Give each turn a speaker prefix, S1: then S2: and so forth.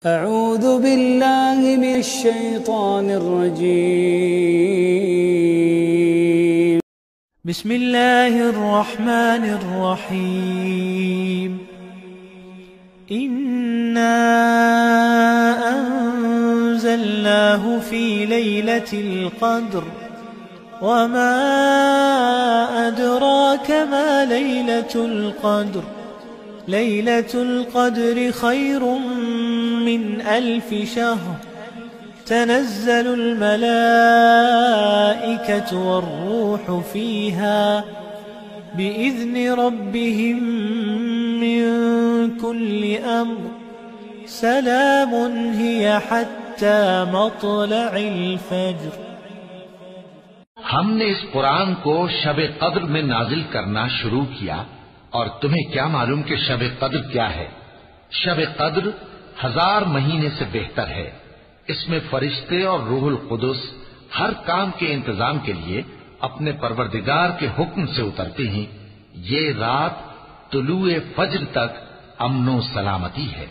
S1: अऊज़ु बिल्लाहि मिनश शैतानिर रजीम। बिस्मिल्लाहिर रहमानिर रहीम। इन्ना अंज़लनाहु फी लैलतिल क़द्र वमा अदराक मा लैलतुल क़द्र लैलतुल क़द्र खैरुम मिन अल्फि शहर तनज़्ज़लुल मलाइकतु वर्रूहु फ़ीहा बिइज़्नि रब्बिहिम मिन कुल्लि अम्र सलामुन हिय हत्ता मत्लइल फज्र।
S2: हमने इस कुरान को शब कद्र में नाजिल करना शुरू किया और तुम्हें क्या मालूम कि शब कद्र क्या है? शब कद्र 1000 महीने से बेहतर है। इसमें फरिश्ते और रूहुल कुदुस हर काम के इंतजाम के लिए अपने परवरदिगार के हुक्म से उतरते हैं। ये रात तुलुए फज्र तक अमनो सलामती है।